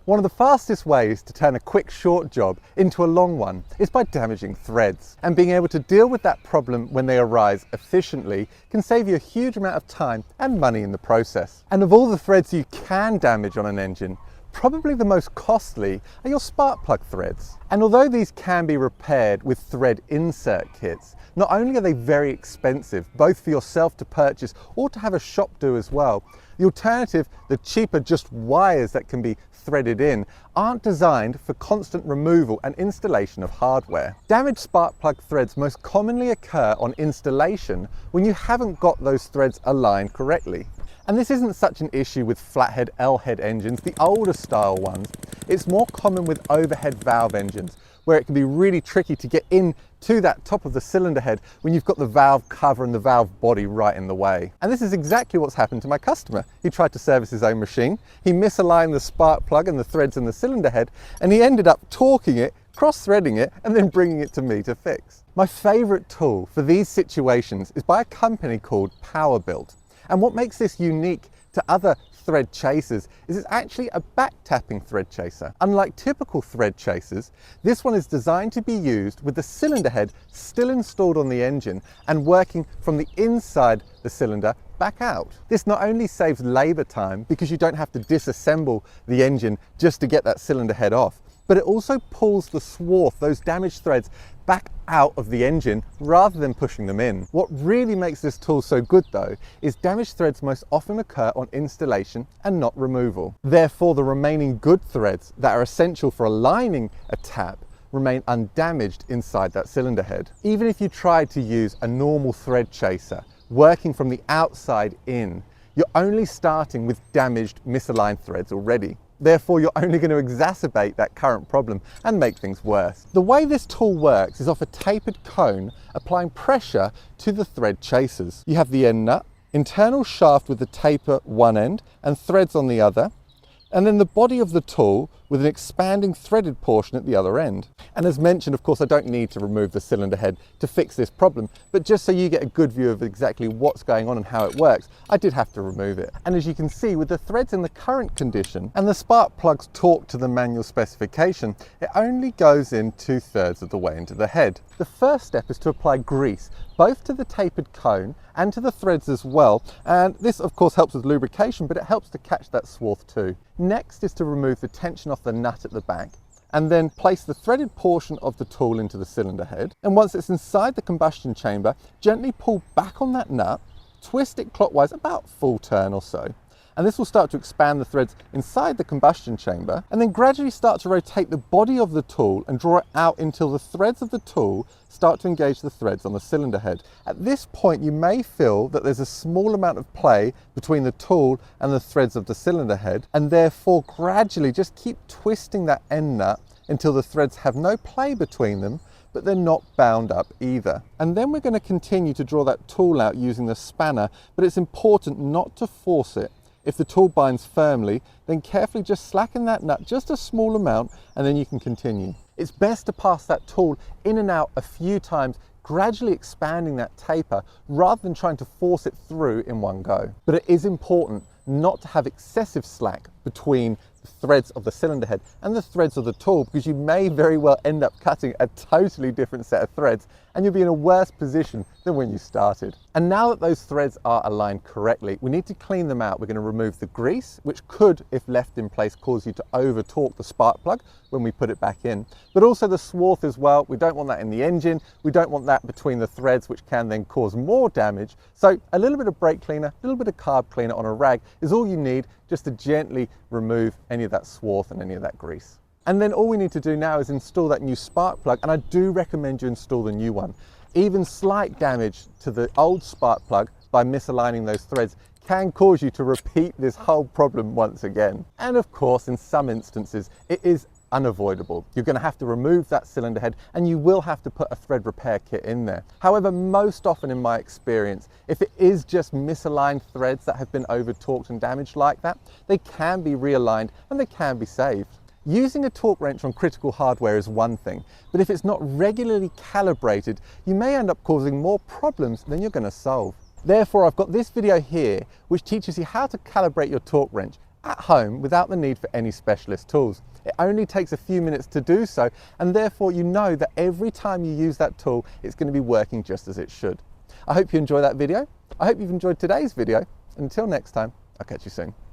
One of the fastest ways to turn a quick short job into a long one is by damaging threads. And being able to deal with that problem when they arise efficiently can save you a huge amount of time and money in the process. And of all the threads you can damage on an engine, probably the most costly are your spark plug threads. And although these can be repaired with thread insert kits, not only are they very expensive, both for yourself to purchase or to have a shop do as well, the alternative, the cheaper just wires that can be threaded in, aren't designed for constant removal and installation of hardware. Damaged spark plug threads most commonly occur on installation when you haven't got those threads aligned correctly. And this isn't such an issue with flathead L-head engines, the older style ones. It's more common with overhead valve engines, where it can be really tricky to get in to that top of the cylinder head when you've got the valve cover and the valve body right in the way. And this is exactly what's happened to my customer. He tried to service his own machine, he misaligned the spark plug and the threads in the cylinder head, and he ended up torquing it, cross-threading it, and then bringing it to me to fix. My favorite tool for these situations is by a company called Powerbuild. And what makes this unique to other thread chasers is it's actually a back tapping thread chaser. Unlike typical thread chasers, this one is designed to be used with the cylinder head still installed on the engine and working from the inside the cylinder back out. This not only saves labor time because you don't have to disassemble the engine just to get that cylinder head off, but it also pulls the swath, those damaged threads, back out of the engine rather than pushing them in. What really makes this tool so good though is damaged threads most often occur on installation and not removal. Therefore, the remaining good threads that are essential for aligning a tap remain undamaged inside that cylinder head. Even if you tried to use a normal thread chaser, working from the outside in, you're only starting with damaged, misaligned threads already. Therefore, you're only going to exacerbate that current problem and make things worse. The way this tool works is off a tapered cone applying pressure to the thread chasers. You have the end nut, internal shaft with the taper one end and threads on the other, and then the body of the tool with an expanding threaded portion at the other end. And as mentioned, of course, I don't need to remove the cylinder head to fix this problem, but just so you get a good view of exactly what's going on and how it works, I did have to remove it. And as you can see, with the threads in the current condition and the spark plugs torqued to the manual specification, it only goes in 2/3 of the way into the head. The first step is to apply grease, both to the tapered cone and to the threads as well. And this of course helps with lubrication, but it helps to catch that swath too. Next is to remove the tension off the nut at the back, and then place the threaded portion of the tool into the cylinder head. And once it's inside the combustion chamber, gently pull back on that nut, twist it clockwise about full turn or so. And this will start to expand the threads inside the combustion chamber, and then gradually start to rotate the body of the tool and draw it out until the threads of the tool start to engage the threads on the cylinder head. At this point, you may feel that there's a small amount of play between the tool and the threads of the cylinder head, and therefore gradually just keep twisting that end nut until the threads have no play between them, but they're not bound up either. And then we're going to continue to draw that tool out using the spanner, but it's important not to force it. If the tool binds firmly, then carefully just slacken that nut just a small amount, and then you can continue. It's best to pass that tool in and out a few times, gradually expanding that taper rather than trying to force it through in one go. But it is important not to have excessive slack between the threads of the cylinder head and the threads of the tool, because you may very well end up cutting a totally different set of threads and you'll be in a worse position than when you started. And now that those threads are aligned correctly, we need to clean them out. We're going to remove the grease, which could, if left in place, cause you to over torque the spark plug when we put it back in, but also the swath as well. We don't want that in the engine. We don't want that between the threads, which can then cause more damage. So a little bit of brake cleaner, a little bit of carb cleaner on a rag is all you need just to gently remove any of that swath and any of that grease. And then all we need to do now is install that new spark plug, and I do recommend you install the new one. Even slight damage to the old spark plug by misaligning those threads can cause you to repeat this whole problem once again. And of course, in some instances, it is unavoidable. You're going to have to remove that cylinder head and you will have to put a thread repair kit in there. However, most often in my experience, if it is just misaligned threads that have been over torqued and damaged like that, they can be realigned and they can be saved. Using a torque wrench on critical hardware is one thing, but if it's not regularly calibrated, you may end up causing more problems than you're going to solve. Therefore, I've got this video here which teaches you how to calibrate your torque wrench at home without the need for any specialist tools. It only takes a few minutes to do so, and therefore you know that every time you use that tool, it's going to be working just as it should. I hope you enjoy that video. I hope you've enjoyed today's video. Until next time, I'll catch you soon.